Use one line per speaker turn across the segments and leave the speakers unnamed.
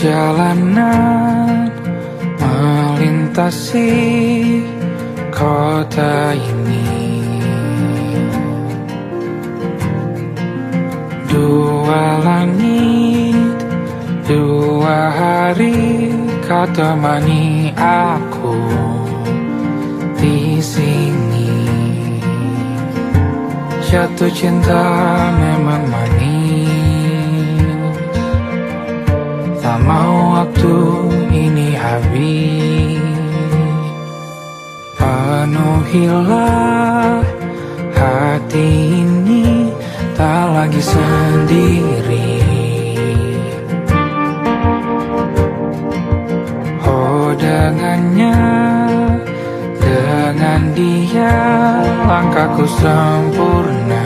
Perjalanan melintasi kota ini, dua langit, dua hari kau temani aku di sini. Jatuh cinta memang manis, tak mau waktu ini habis. Penuhilah hati ini, tak lagi sendiri. Oh dengannya, dengan dia langkahku sempurna.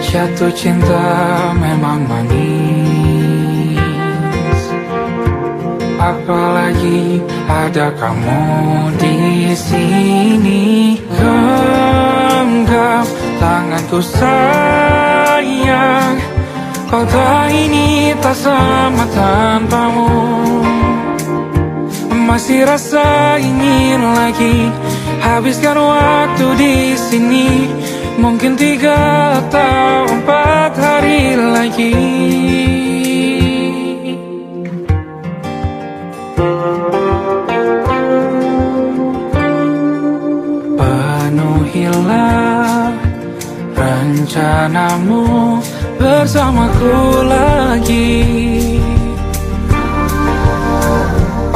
Jatuh cinta memang manis, apalagi ada kamu di sini. Genggam tanganku sayang, kota ini tak sama tanpamu. Masih rasa ingin lagi habiskan waktu di sini. Mungkin 3 atau 4 hari lagi. Penuhilah rencanamu bersamaku lagi.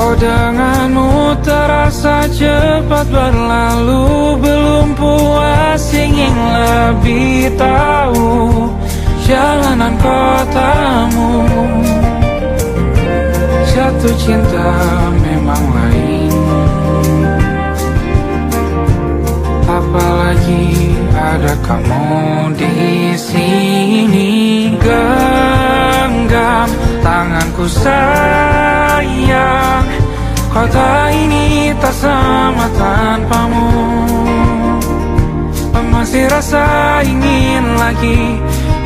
Oh denganmu terasa cepat berlalu, belum puas ingin lebih tahu jalanan kotamu. Jatuh cinta memang lain, apalagi ada kamu di sini. Genggam tanganku sayang, kota ini tak sama tanpamu. Masih rasa ingin lagi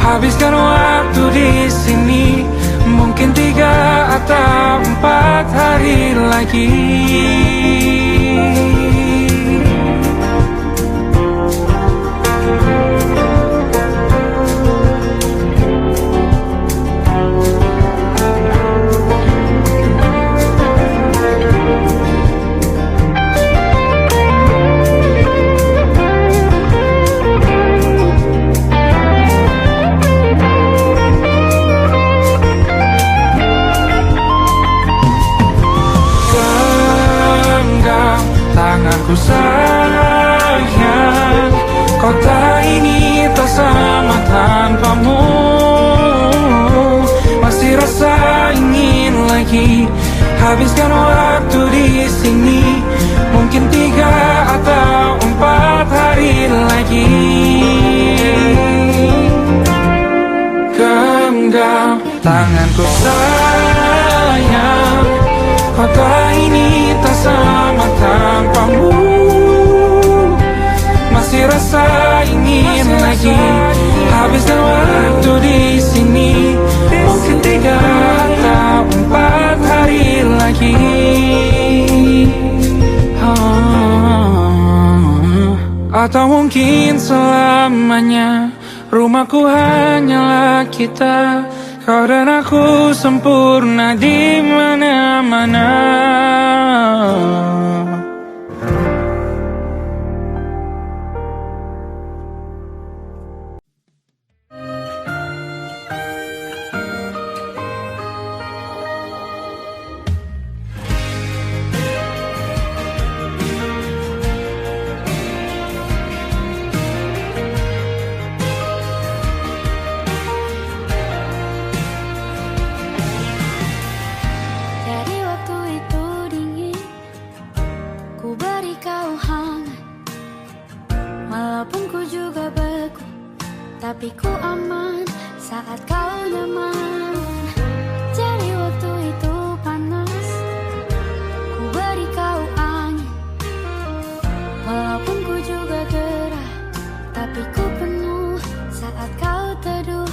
habiskan waktu di sini. Mungkin 3 atau 4 hari lagi. Tanganku sayang, kota ini tak sama tanpamu. Masih rasa ingin lagi habiskan waktu di sini. Mungkin 3 atau 4 hari lagi. Genggam tanganku sayang, kota ini tak sama tanpamu. Masih rasa ingin lagi habiskan waktu di sini. Mungkin 3 atau 4 hari lagi. Atau mungkin selamanya. Rumahku hanyalah kita, kau dan aku sempurna di mana-mana.
Tapi ku aman saat kau nyaman. Jadi waktu itu panas, ku beri kau angin. Walaupun ku juga gerah, tapi ku penuh saat kau teduh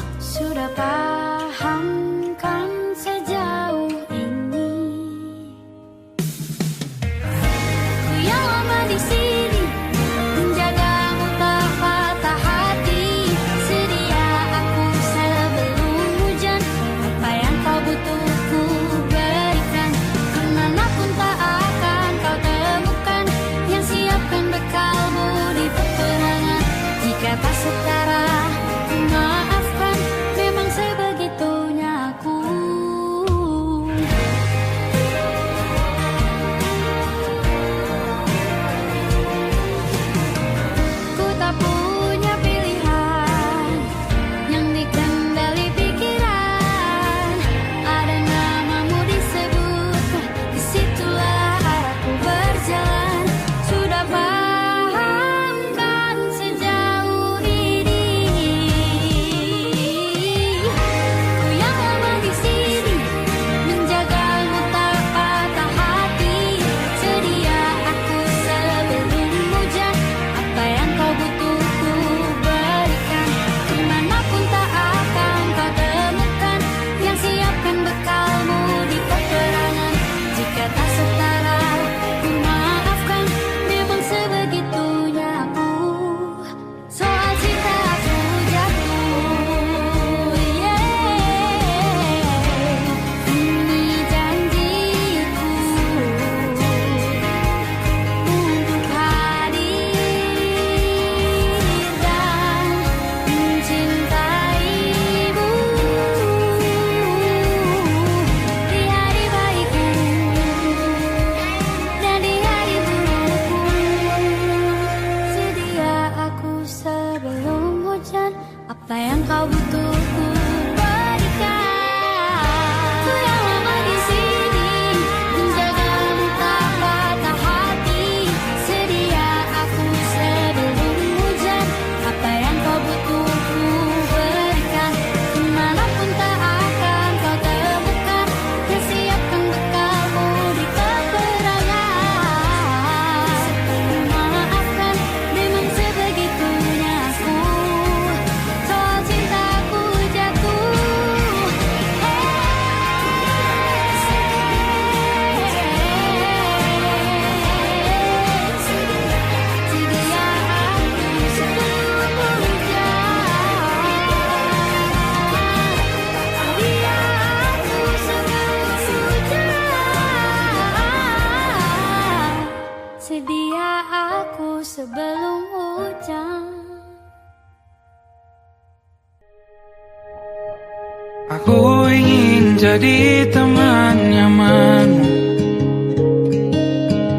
Aku ingin jadi teman nyamanmu,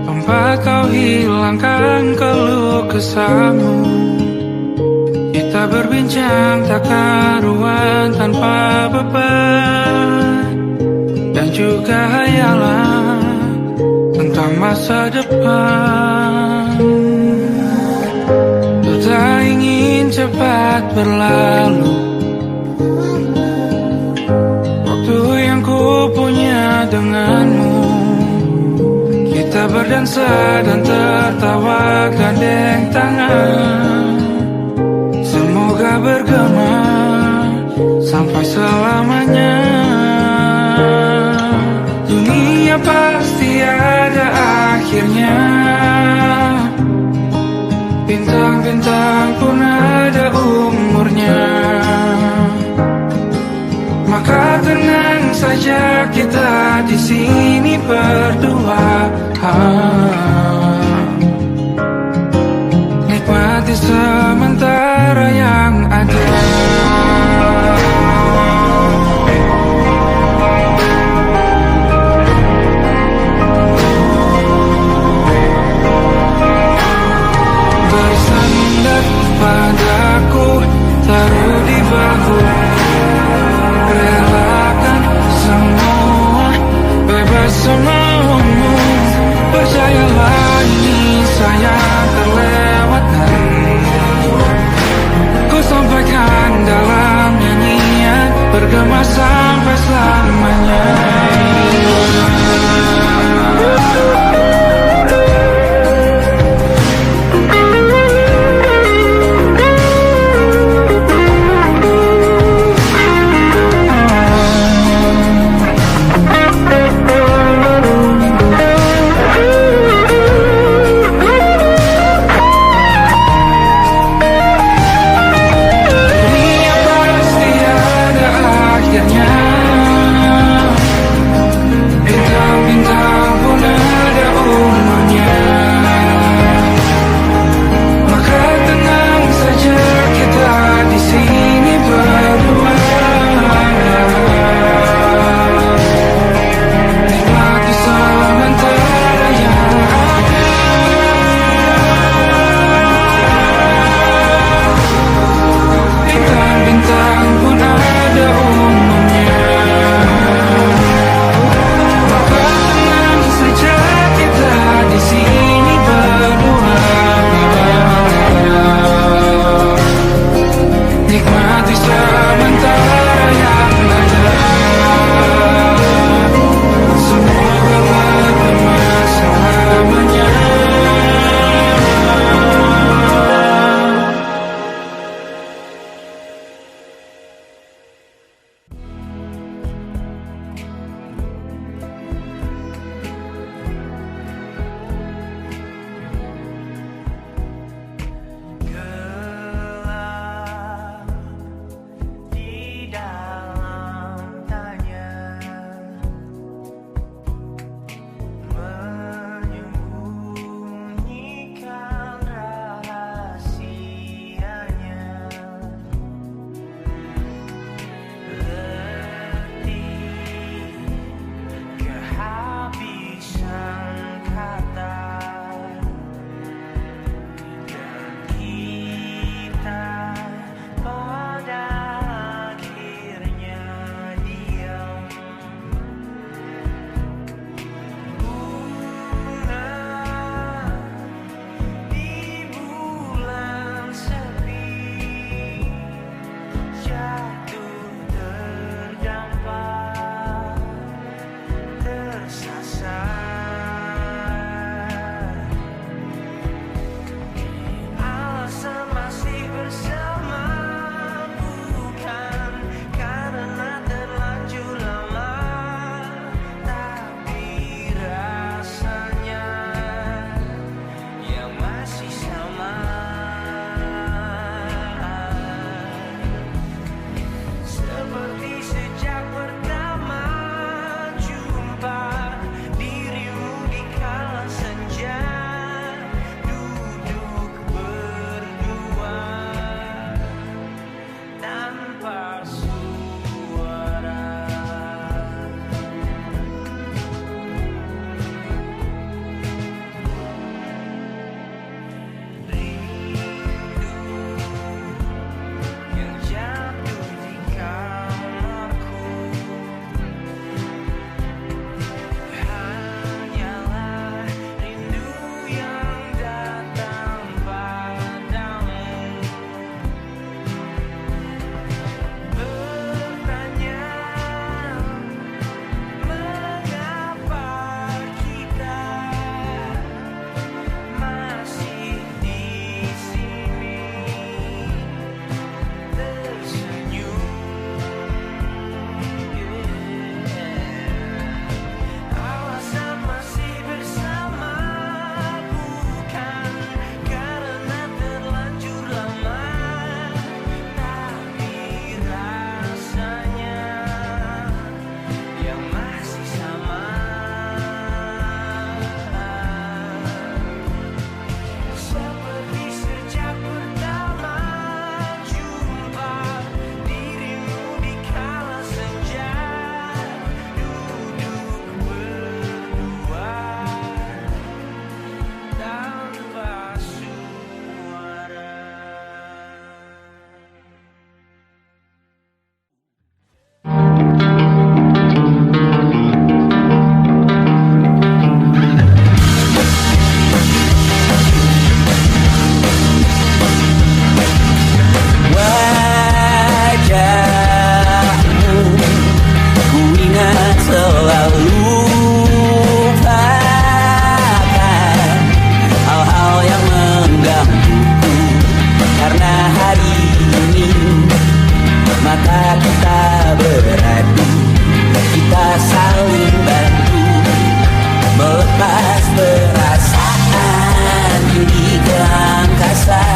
tempat kau hilangkan keluh kesahmu. Kita berbincang tak karuan tanpa beban, dan juga hayalan tentang masa depan. Ku tak ingin cepat berlalu waktu yang ku punya denganmu. Kita berdansa dan tertawa gandeng tangan, semoga bergema sampai selamanya. Dunia pasti ada akhirnya, bintang-bintang pun ada umurnya. Maka tenang saja kita di sini berdua, nikmati sementara yang ada. Bersandar padaku, taruh di bahu, relakan semua, bebas semaumu. Percayalah ini sayang terlewatkan, ku sampaikan dalam nyanyian, bergema sampai selamanya. Dunia pasti ada akhirnya,
kita beradu, kita saling bantu, melepas perasaan di ke angkasa,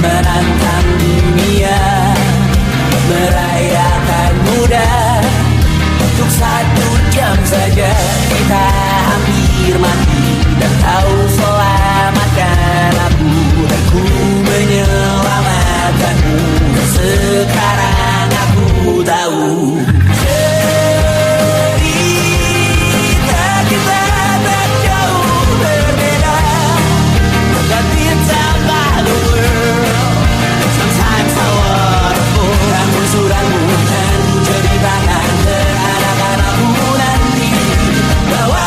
menantang dunia, merayakan muda. Untuk 1 jam saja kita hampir mati, dan kau selamatkan aku, dan ku menyelamatkanmu. Sekarang aku tahu cerita kita tak jauh berbeda. But it's about the world. Sometimes I wanna fall. Ramu-ramu dan ku ceritakan ke anak-anakku nanti bahwa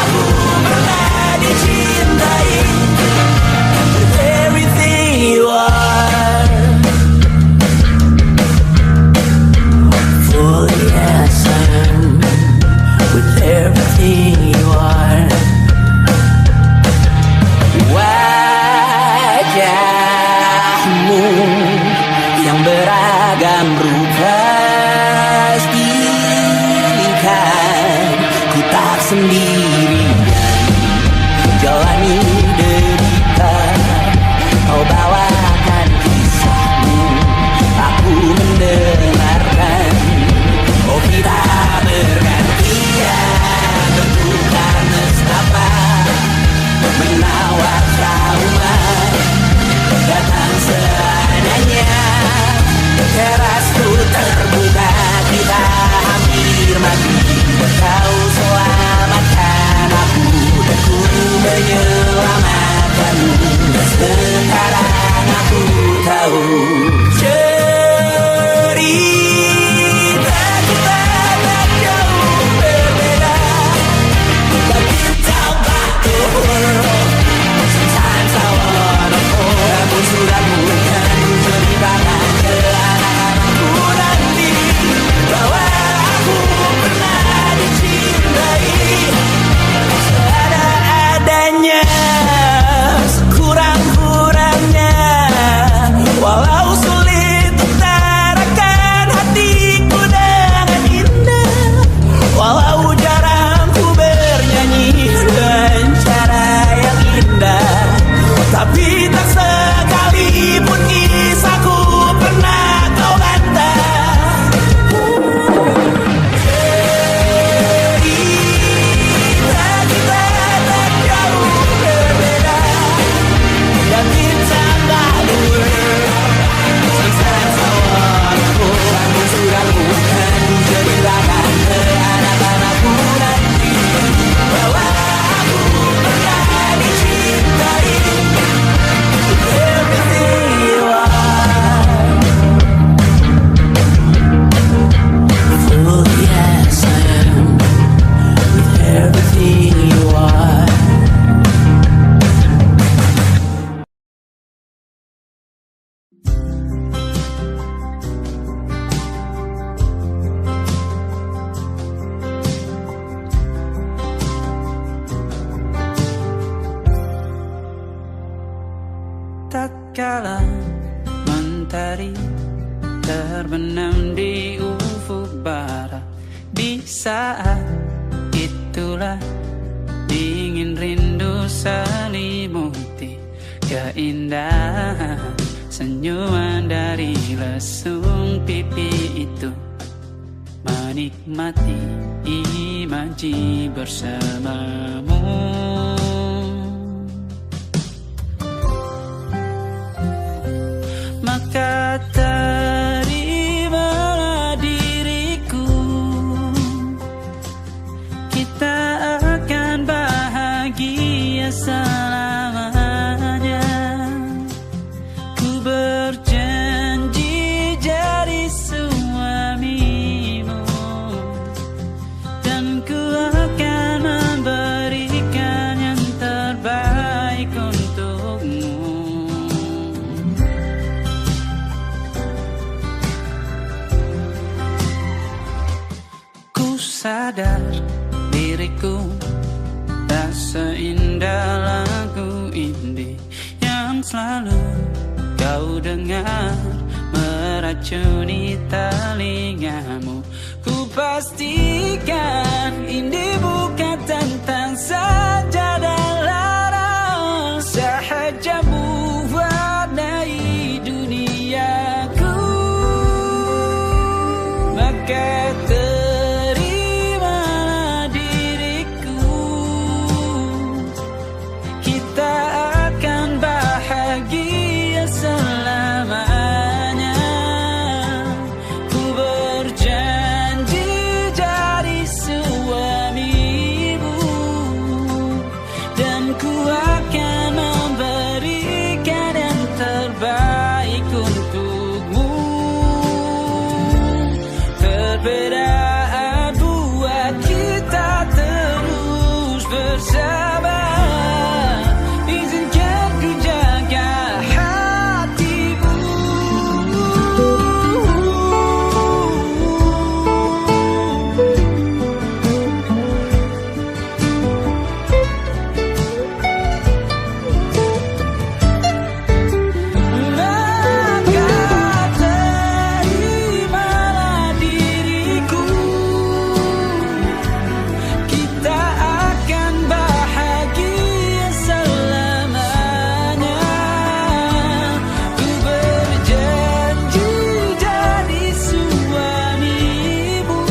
aku pernah dicintai with everything you are. Fully as I am, with everything you are. Wajahmu yang beragam rupa pastikan ku tak sendirian jalani derita. Kau bawakan kisahmu, aku mendengarkan. Oh, kita bergantian bentukan nestapa, menawar trauma datang seadanya. Terasku terbuka, kita hampir mati, kau selamatkan aku, dan ku menyelamatkanmu. Sekarang aku tahu cerita kita tak jauh berbeda. But it's about the world. Sometimes I wanna fall. Ramu-ramu kan ku ceritakan ke anak-anakku nanti bahwa aku pernah dicintai seadanya, sekurang-kurangnya. Walau sulit utarakan hatiku dengan indah, walau jarang ku bernyanyi dengan cara yang indah, tapi tak sekalipun kisahku pernah kau bantah. Cerita kita tak jauh berbeda, dan it's about the world. Sometimes I wanna fall. Ramu-ramu kan ku ceritakan ke anak-anakku nanti bahwa aku pernah dicintai with everything you are. Fully as I am, with everything you are.
Tak kala mentari terbenam di ufuk barat, di saat itulah dingin rindu selimuti keindahan senyuman dari lesung pipi itu, menikmati imaji bersamamu. Maka terimalah diriku, kita akan bahagia selamanya. Ku berjanji jadi suamimu, dan ku akan memberikan yang terbaik untukmu. Sadar diriku tak seindah lagu indie yang selalu kau dengar meracuni telingamu. Ku pastikan ini bukan tentang saja dan lara, sahaja mewarnai duniaku. Maka terimalah diriku, kita akan bahagia selamanya. Ku berjanji jadi suamimu, dan ku akan memberikan yang terbaik untukmu. Perbedaan buat kita terus bersama. Izinkan ku jaga hatimu. Maka terimalah diriku, kita akan bahagia selamanya. Ku berjanji jadi suamimu,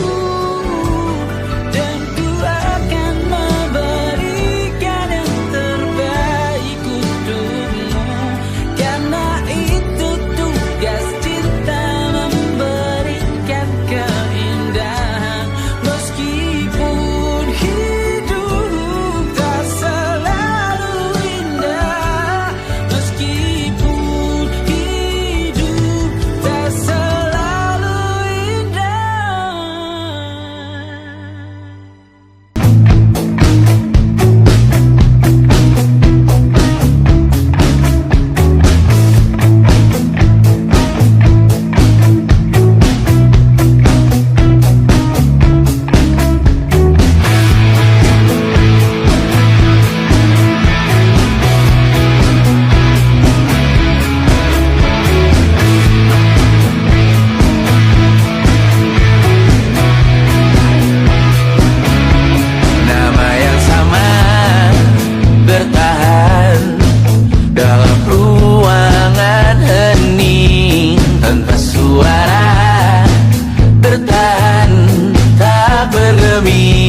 dan ku akan memberikan yang terbaik untukmu. Karena itu tugas cinta, memberikan keindahan. Meskipun hidup tak selalu indah, meskipun hidup tak selalu indah.
Nama yang sama bertahan dalam ruangan hening tanpa suara, bertahan tak bergeming.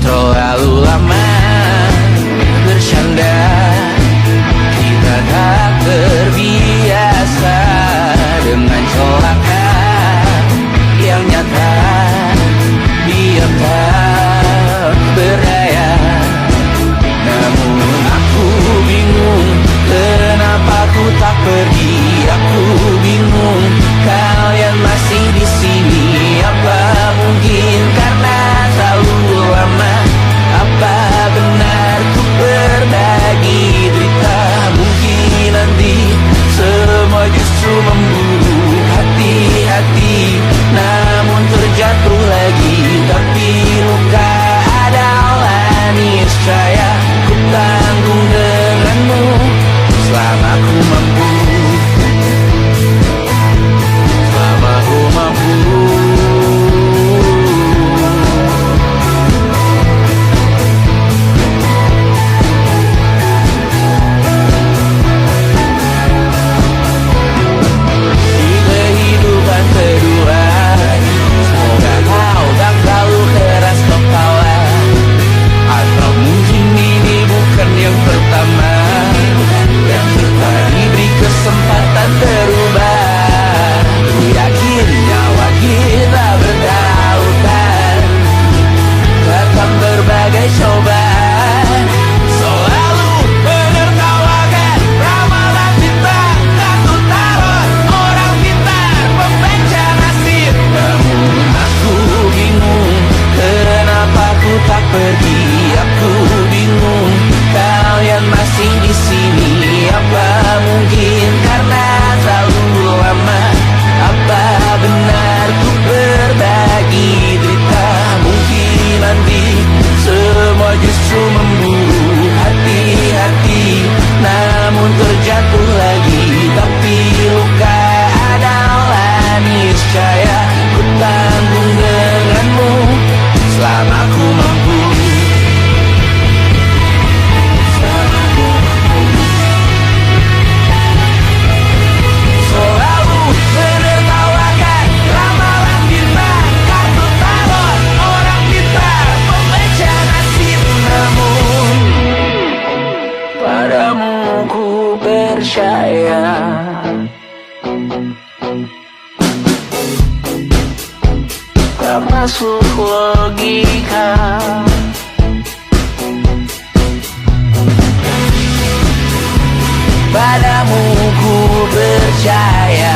Terlalu lama bersandar, kita tak terbiasa dengan celaka yang nyata. Diam tak berdaya, namun aku bingung kenapa ku tak pergi. Aku bingung kalian masih di sini. Apa mungkin tak masuk logika. Padamu ku percaya,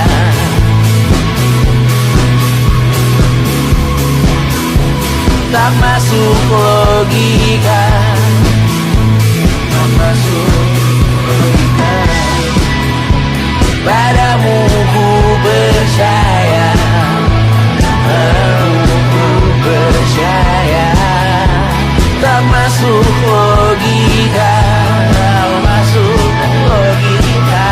tak masuk logika, tak masuk logika. Padamu ku percaya, padamu ku percaya, tak masuk logika, tak masuk logika.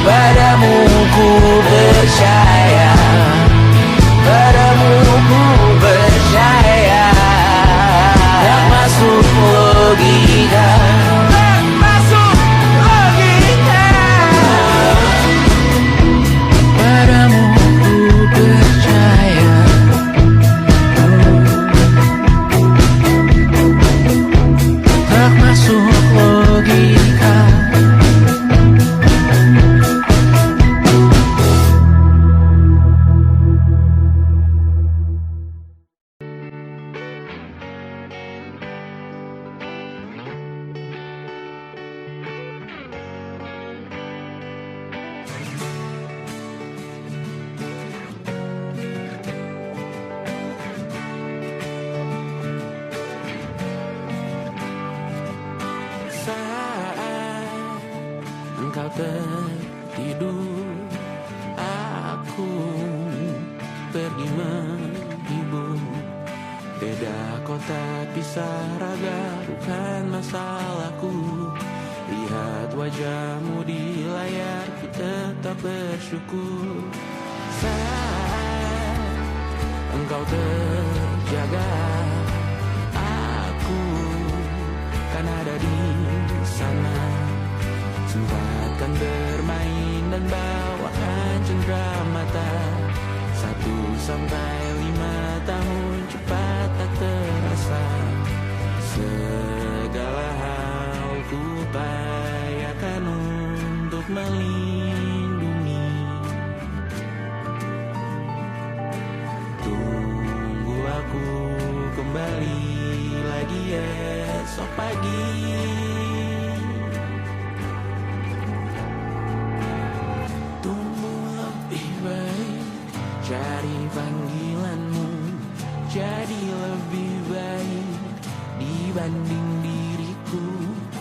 Padamu ku percaya, padamu ku percaya, tak masuk logika, tak masuk logika. Padamu ku percaya, tak masuk logika. Saat engkau tertidur, aku pergi menghibur. Beda kota pisah raga, bukan masalahku. Lihat wajahmu di layar, ku tetap bersyukur. Saat engkau terjaga, aku kan ada di sana. Sempatkan bermain dan bawakan cendera mata. 1-5 tahun cepat tak terasa. Segala hal ku upayakan untuk melindungi. Tunggu aku kembali lagi esok pagi. Tumbuh lebih baik, cari panggilanmu, jadi lebih baik dibanding diriku.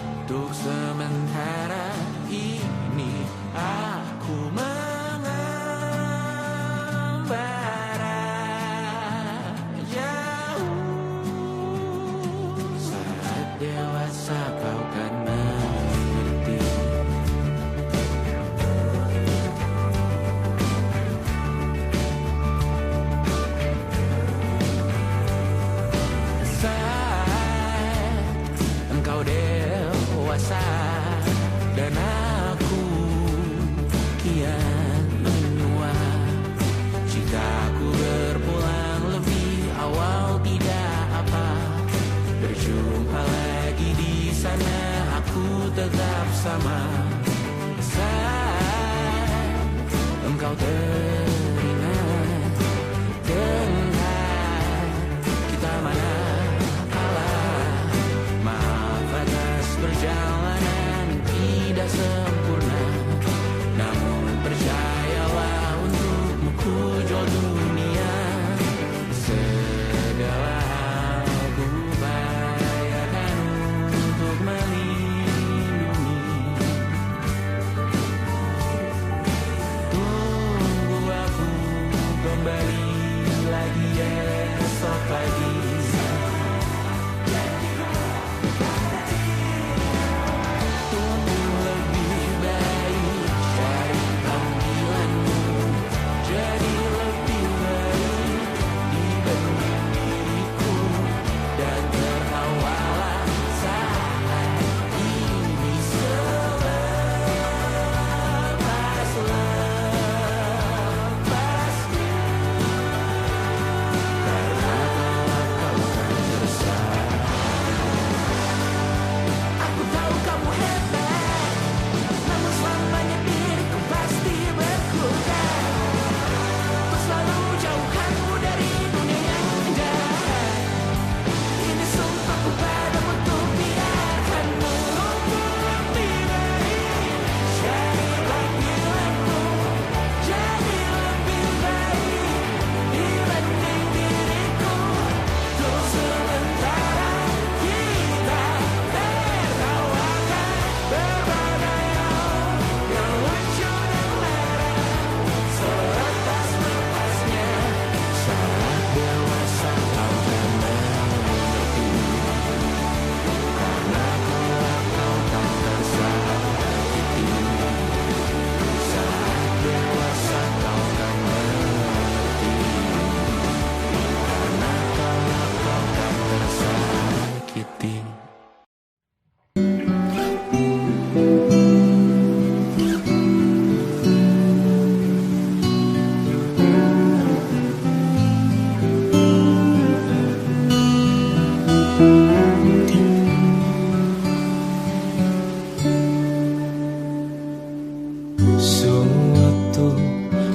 Untuk sementara ini aku mengembara jauh. Saat dewasa kau kan mengerti. Saat engkau dewasa dan aku kian menua. Jika aku berpulang lebih awal tidak apa. Berjumpa lagi di sana, aku tetap sama. Saat engkau teringat dengan kita mana kalah. Maaf atas perjalanan tidak sempurna, namun percayalah untukmu ku jual dunia. Segala hal ku upayakan untuk melindungi. Tunggu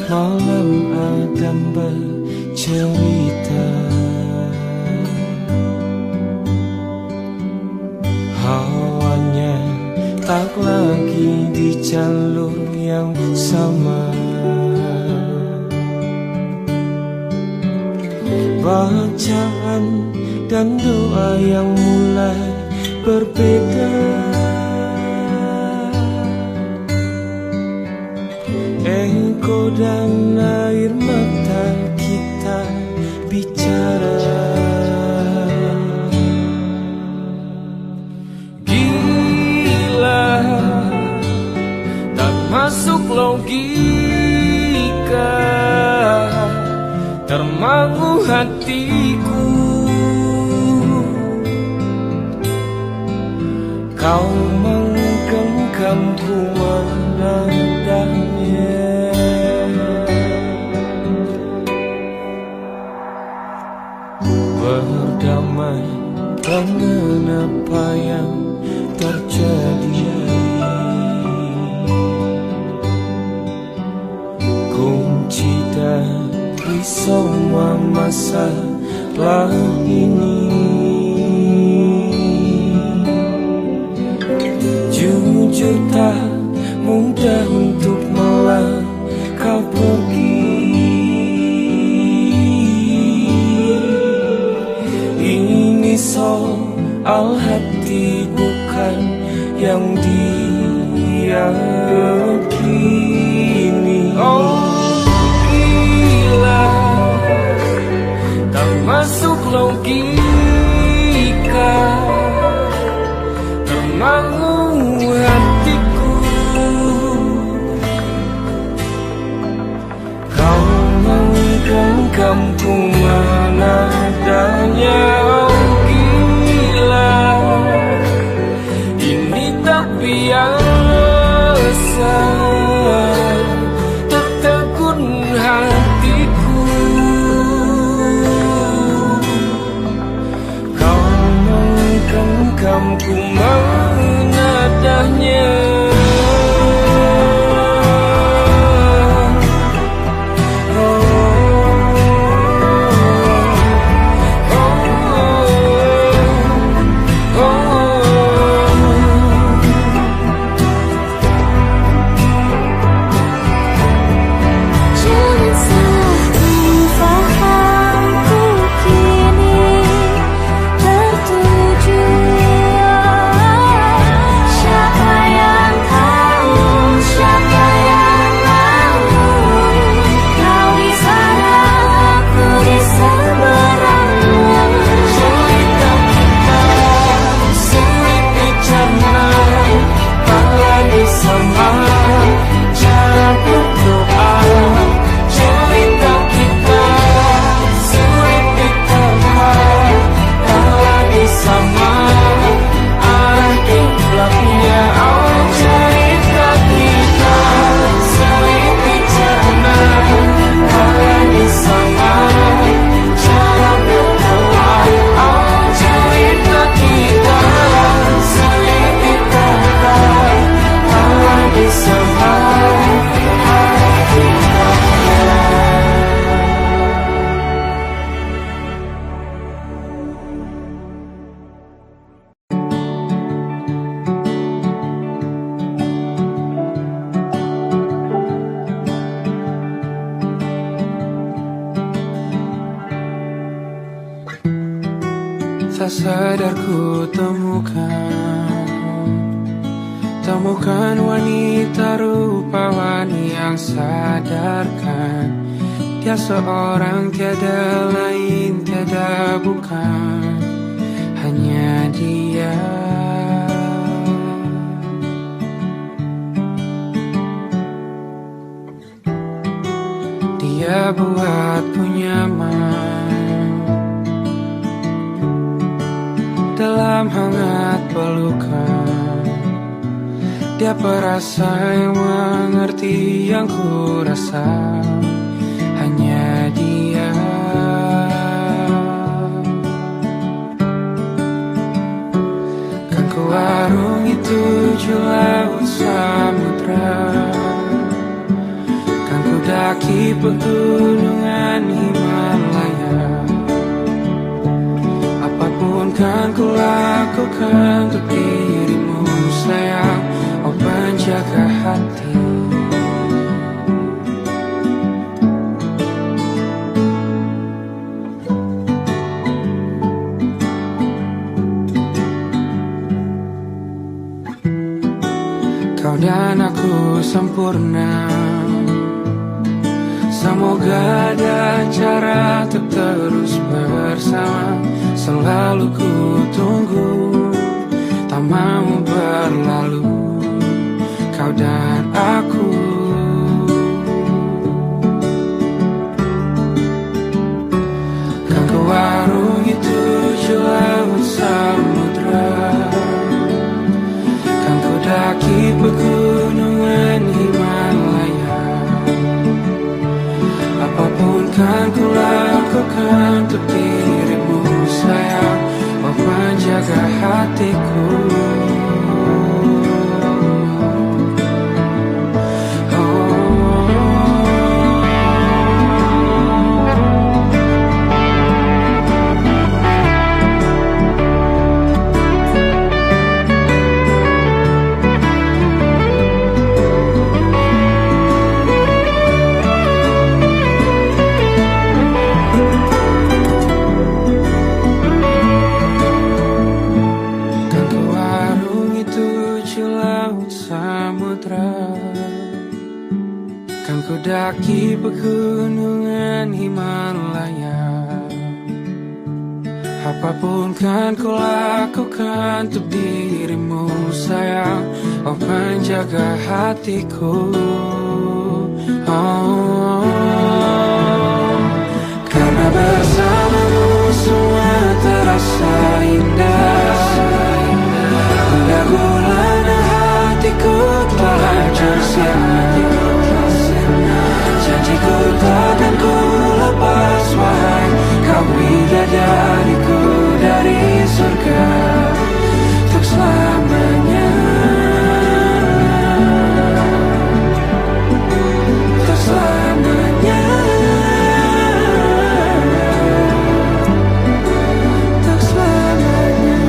malam Adam bercerita. Hawanya tak lagi di jalur yang sama. Bacaan dan doa yang mulai berbeda. Ego dan air mata kita bicara. Gila, tak masuk logika, termangu hatiku. Kau menggenggamku menadanya. Berdamai dengan apa yang terjadi. Kunci dari semua masalah ini. Jujur tak mudah untuk melangkah pergi. Ini soal hati bukan yang diyakini. Oh gila, tak masuk logika, termangu hatiku. Kau menggenggamku menadanya. Oh gila, ini tak biasa, tertegun hatiku. Kau menggenggamku menadanya.
Tak sadar ku temukan wanita rupawan yang sadarkan dia seorang, tiada lain, tiada bukan, hanya dia. Dia buatku nyaman dalam hangat pelukan. Dia perasa yang mengerti yang ku rasa, hanya dia. Kan ku arungi 7 laut samudra, kan ku daki pegunungan Himalaya. Apapun kan ku lakukan untuk dirimu sayang, oh penjaga hati. Kau dan aku sempurna, semoga ada cara untuk terus bersama. Selalu ku tunggu, tak mau berlalu, kau dan aku. Kan ku warungi tujuh laut samudra, kan ku daki pegunungan Himalaya. Apapun kan ku lakukan untuk dirimu sayang, oh penjaga hatiku. Kan ku daki pegunungan Himalaya. Apapun kan ku lakukan untuk dirimu sayang, oh penjaga hatiku. Oh, karena bersamamu semua terasa indah. Gundah gulana hatiku telah tersiap. Janjiku takkan ku lepas wahai kau bidadariku dari surga untuk selamanya, untuk selamanya, untuk selamanya.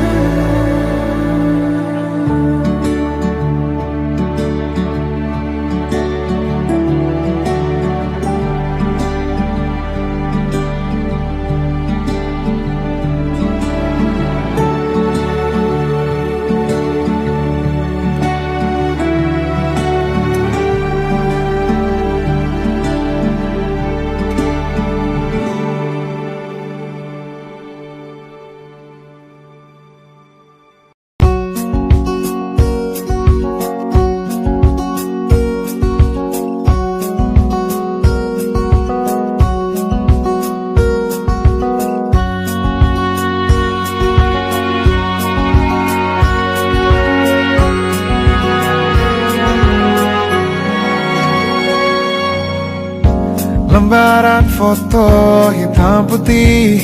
Lembaran foto hitam putih,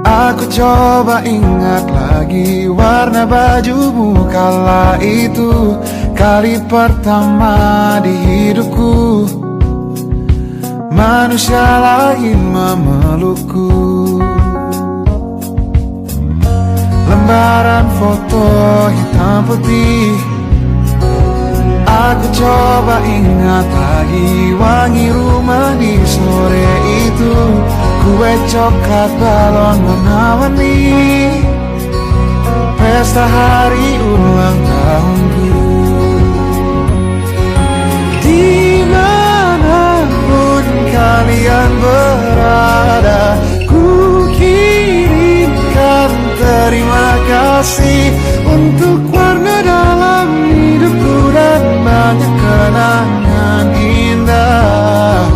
aku coba ingat lagi warna bajumu kala itu. Kali pertama di hidupku manusia lain memelukku. Lembaran foto hitam putih, aku coba ingat lagi wangi rumah di sore itu. Kue coklat balon warna-warni, pesta hari ulang tahunku. Dimanapun kalian berada, ku kirimkan terima kasih untuk warna dalam hidupku dan banyak kenangan indah.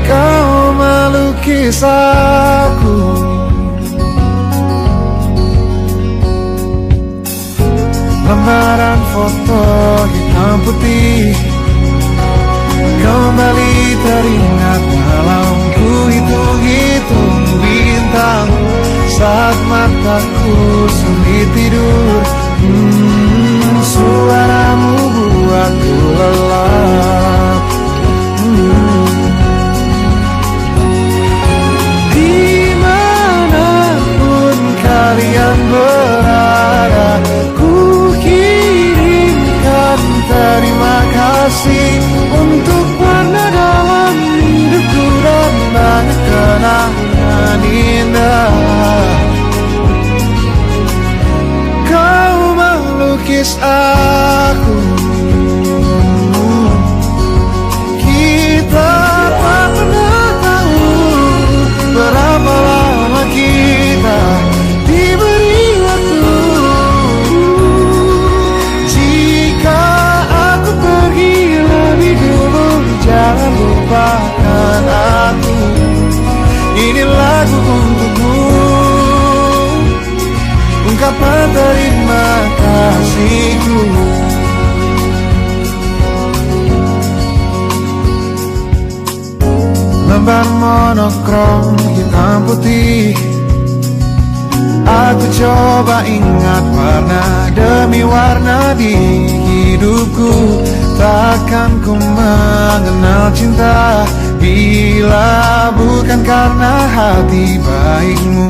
Kau melukis aku, lembaran foto hitam putih kembali teringat malam ku hitung-hitung bintang saat mataku sulit tidur. Suaramu buatku lelah. kasih untuk warna dalam hidupku dan banyak kenangan indah. Kau melukis aku, kita tak pernah tahu berapa lama kita diberi waktu. Jika aku pergi lebih dulu, jangan lupakan aku. Ini lagu untukmu, ungkapan terima kasihku. Lembar monokrom hitam putih, aku coba ingat warna demi warna di hidupku. Takkan ku mengenal cinta bila bukan karena hati baikmu.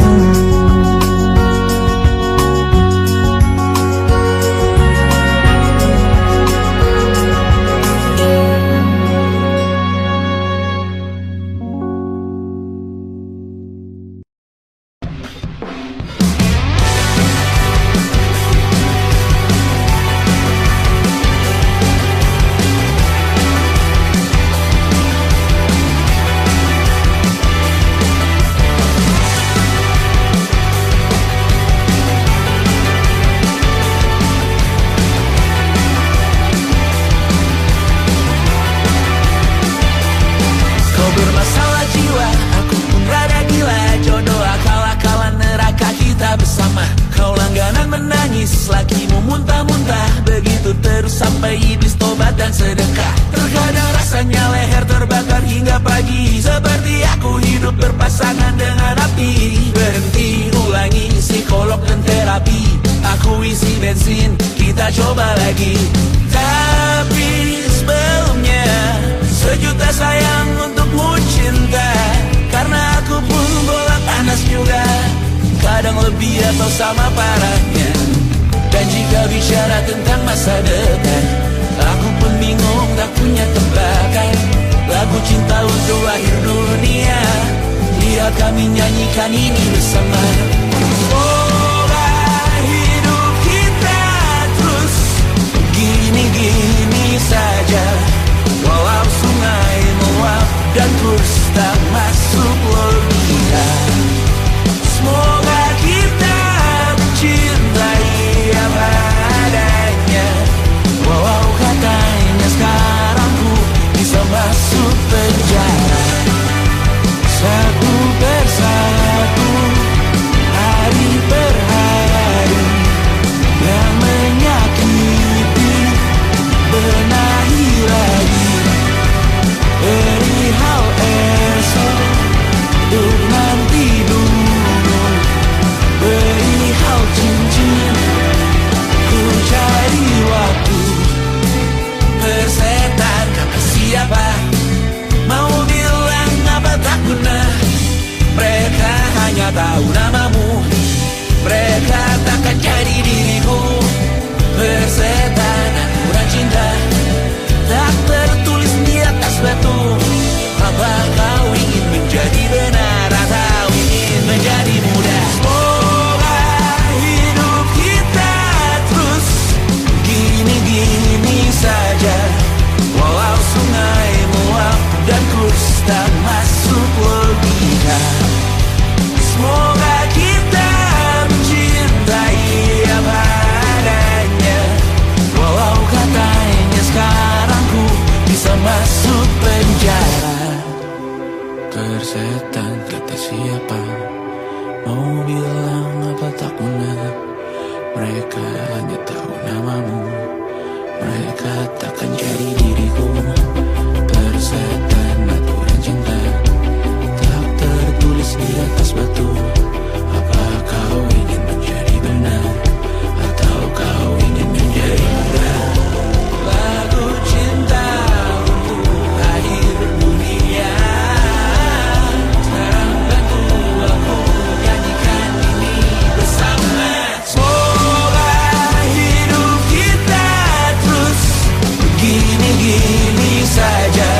Begini gini saja,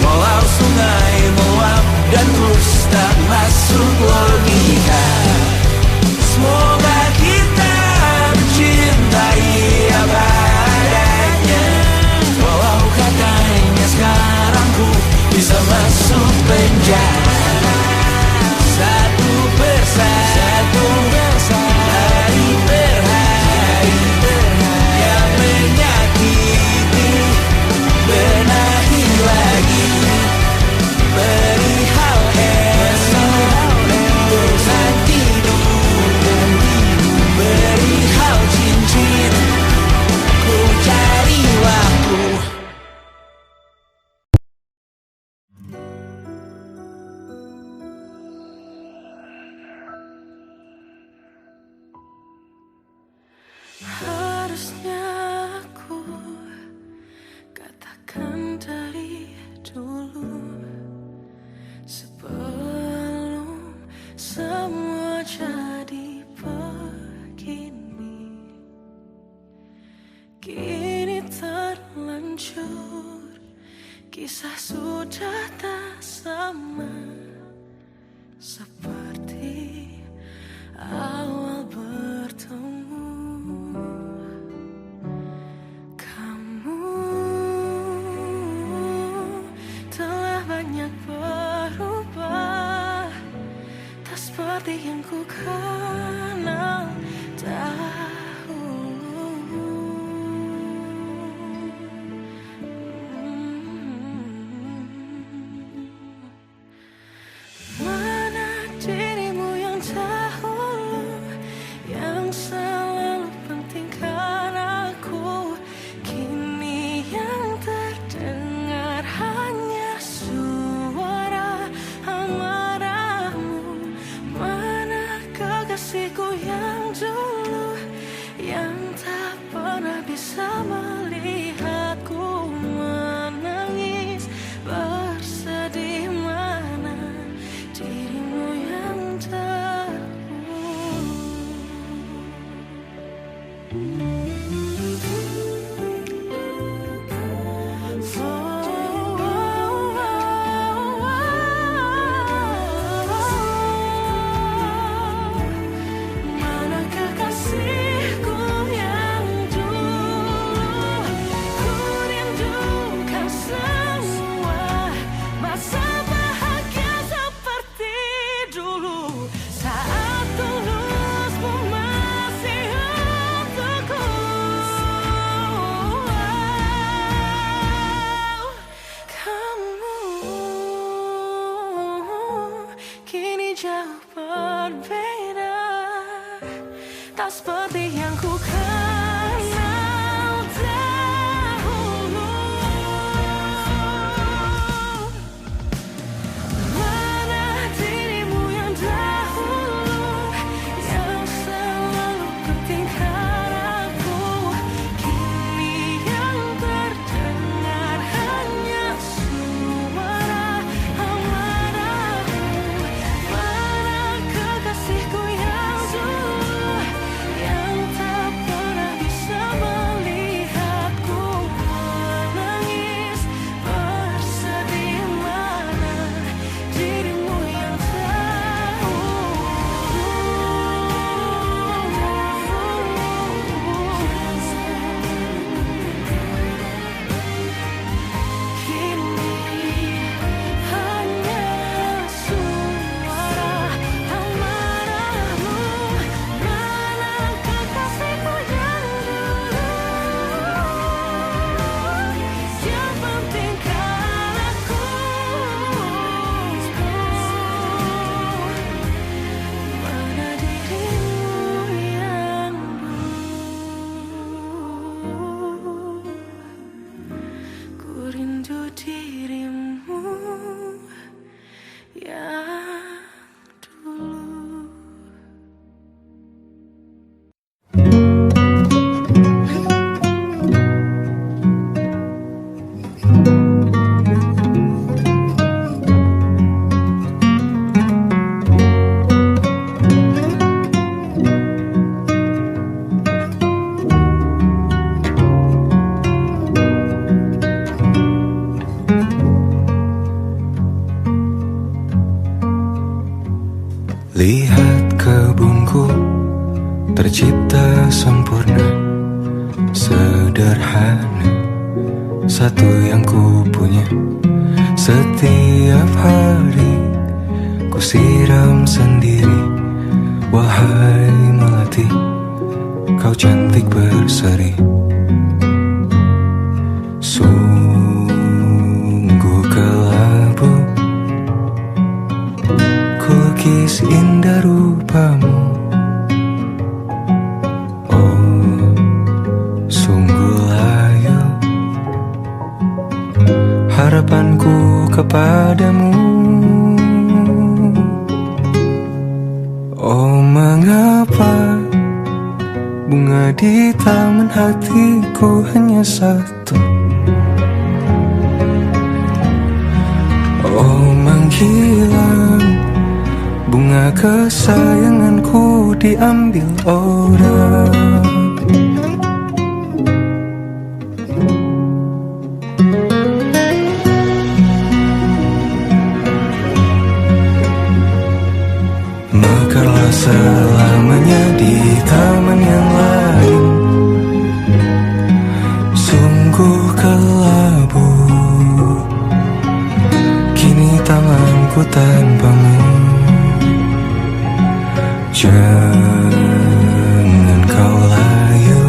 walau sungai meluap dan terus tak masuk logika. Semoga kita mencintai apa adanya, walau katanya sekarang ku bisa masuk penjara. Satu persatu, hari per hari yang menyakiti, benahi lagi perihal esok, bosan tidur, perihal cincin, ku cari waktu.
Harusnya aku katakan dari dulu, sebelum semua jadi begini. Kini terlanjur, kisah sudah tak sama seperti awal bertemu. Banyak berubah, tak seperti yang ku kenal dahulu. Mana dirimu yang dahulu, yang selalu pentingkan aku, kini yang terdengar hanya suara amarahmu. Mana kekasihku yang dulu, yang tak pernah bisa melihatku menangis bersedih. Mana dirimu yang mana kekasihku yang dulu, ku rindukan semua masa bahagia seperti dulu, saat tulusmu masih untukku. Kamu kini jauh berbeda, tak seperti yang ku kenal dahulu. Mana dirimu yang dahulu, yang selalu pentingkan aku, kini yang terdengar hanya suara amarahmu. Mana kekasihku yang dulu, yang tak pernah bisa melihatku menangis bersedih. Mana dirimu yang kini hanya suara amarahmu. Mana kekasihku yang dulu, yang pentingkan aku, mana dirimu yang dulu, ku rindu dirimu yang dulu.
yang ku punya. Setiap hari ku siram sendiri. Wahai melati, kau cantik berseri. Sungguh kelabu kulukis indah rupamu. Oh, sungguh layu harapanku kepadamu. Oh, mengapa bunga di taman hatiku hanya satu? Oh, menghilang bunga kesayanganku diambil orang. Mekarlah selamanya di taman yang lain. Sungguh kelabu kini tanganku tanpamu. Jangan kau layu,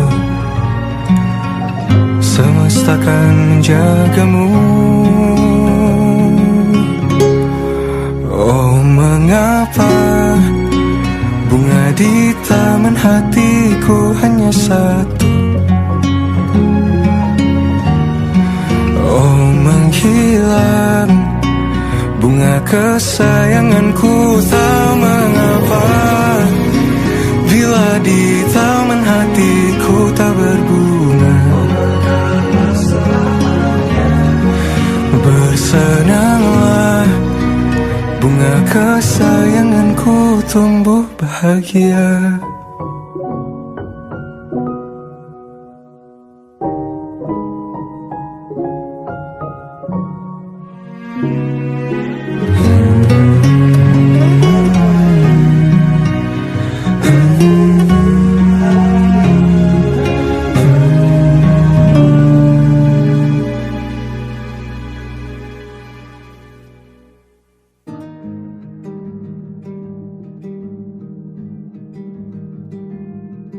semesta akan menjagamu. Oh, mengapa bunga di taman hatiku hanya satu? Oh, menghilang bunga kesayanganku, tak mengapa bila di taman hatiku tak berbunga. Bersenanglah bunga kesayanganku tumbuh bahagia.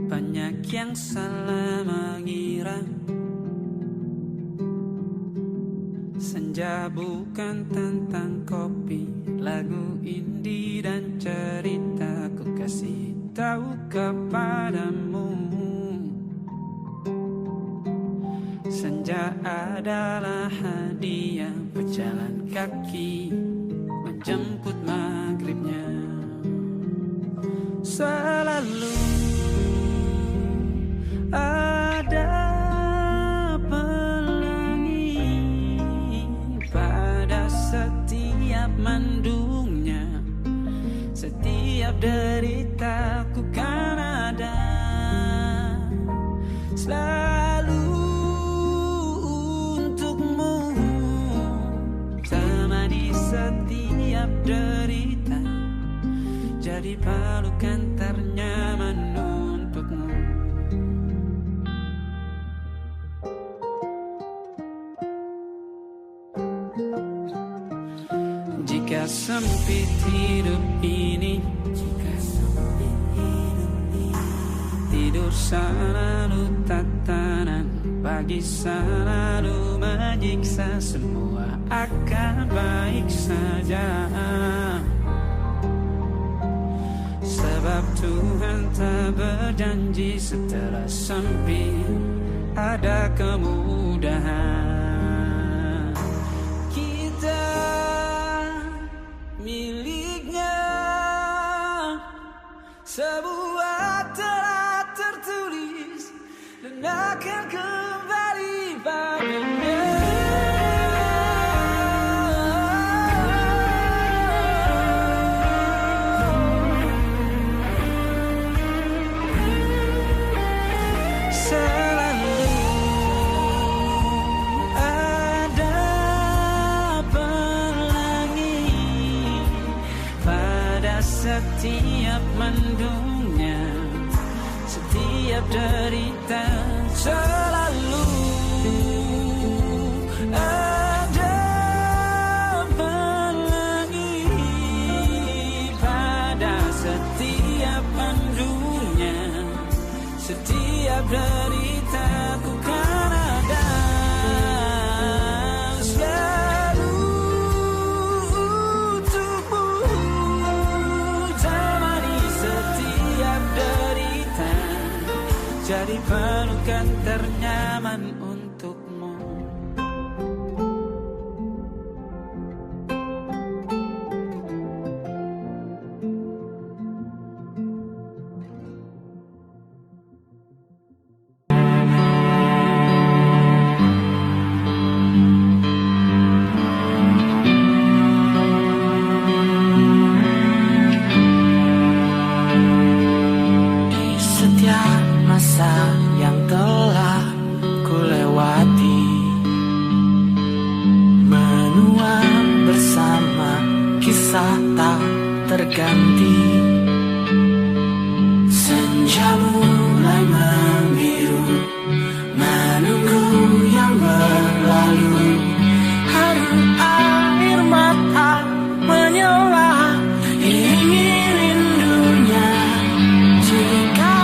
Banyak yang salah mengira senja bukan tentang kopi, lagu indie dan cerita. Ku kasih tahu kepadamu, senja adalah hadiah berjalan kaki menjemput maghribnya. Selalu ada pelangi pada setiap mendungnya. Setiap deritaku kan ada selalu untukmu. Temani setiap derita, jadi pelukan ternyaman untukmu. Jika sempit hidup ini, tidur selalu tatanan, pagi selalu menyiksa, semua akan baik saja. Sebab Tuhan tak berjanji setelah sempit ada kemudahan. Kita miliknya, sebuah telah tertulis dan akan kembali padanya. Setiap mendungnya, setiap derita, selalu
bukan untukmu. Masa yang telah ku lewati, menua bersama kisah tak terganti. Senja mulai membiru, menunggu yang berlalu. Haru air mata menyala, iringi rindunya. Jika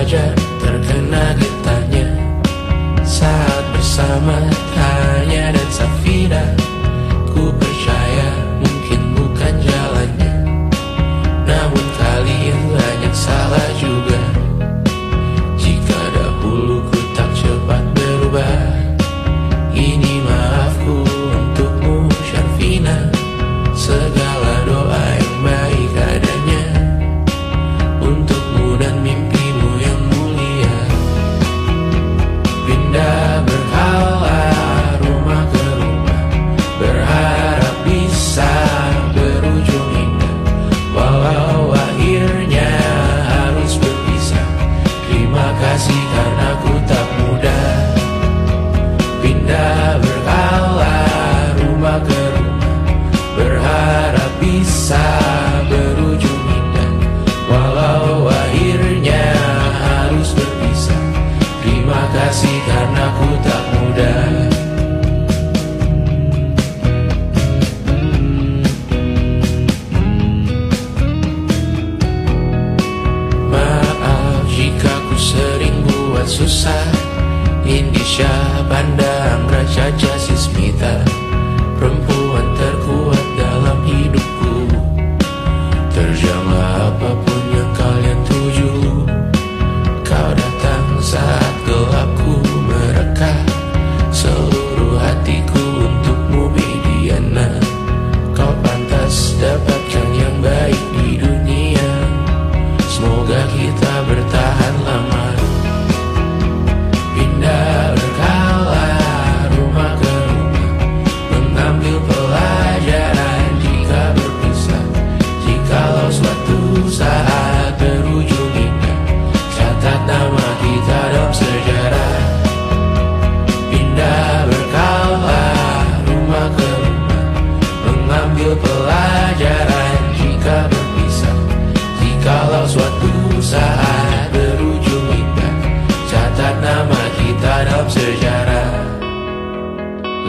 saja terkena getahnya saat bersama Tanya dan Safira. Ku percaya mungkin bukan jalannya, namun kalian banyak salah juga. Jika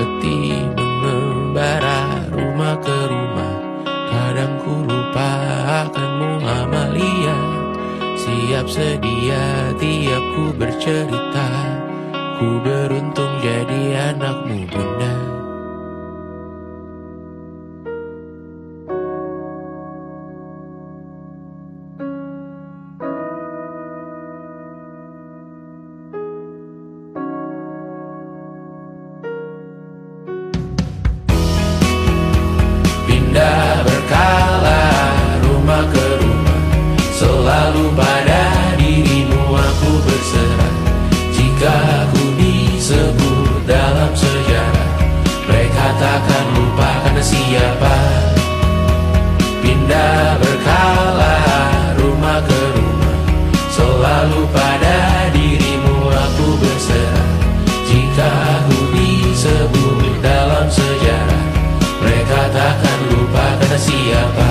letih mengembara rumah ke rumah. Kadang ku lupa akanmu Amalia. Siap sedia tiap ku bercerita. Ku beruntung jadi anakmu bunda. Pindah berkala rumah ke rumah, selalu pada dirimu aku berserah. Jika aku disebut dalam sejarah, mereka takkan lupa karena siapa. Pindah berkala rumah ke rumah, selalu pada dirimu aku berserah. Jika aku disebut dalam sejarah, mereka takkan lupa karena siapa.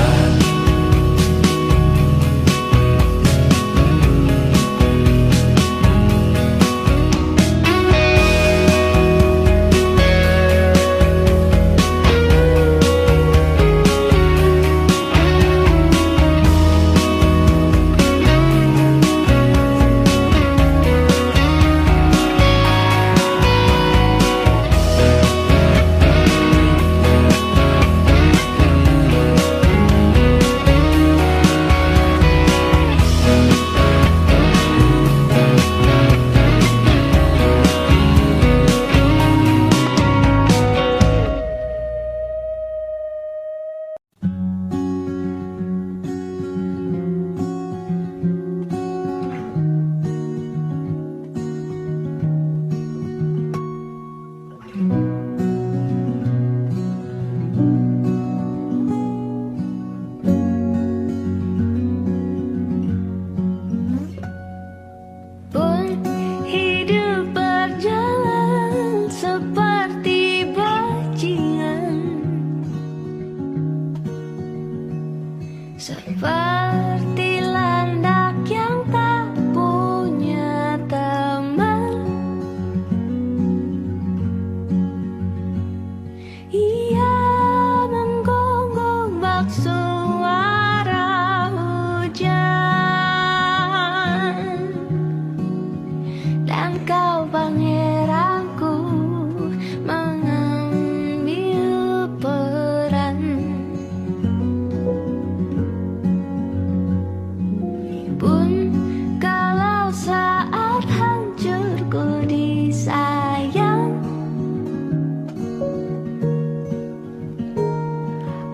Seperti landak yang tak punya teman, ia menggonggong bak suara hujan. Dan kau pangeranku mengambil peran. Pun kalau saat hancurku disayang,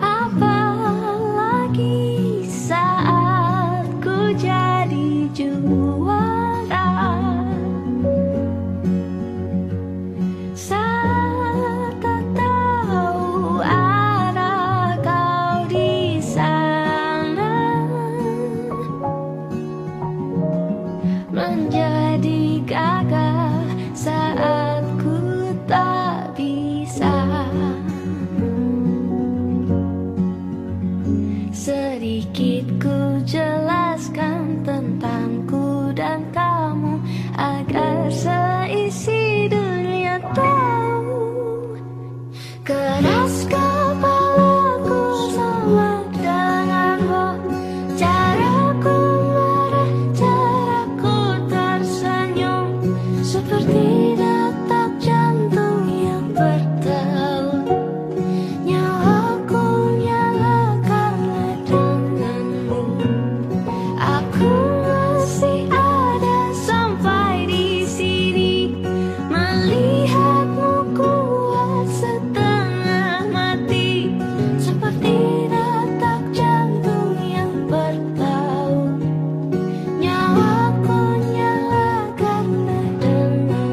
apalagi saat ku jadi juara. Saat tak tahu arah kau di sana, menjadi gagah saat ku tak bisa. Sedikit ku jelaskan tentangku dan kamu, agar seisi dunia tahu. Keras kepalaku sama denganmu, caraku marah, caraku tersenyum, seperti detak jantung yang bertaut. Nyawaku nyala karena denganmu. Aku masih ada sampai di sini, melihatmu kuat setengah mati, seperti detak jantung yang bertaut. Nyawaku nyala karena denganmu.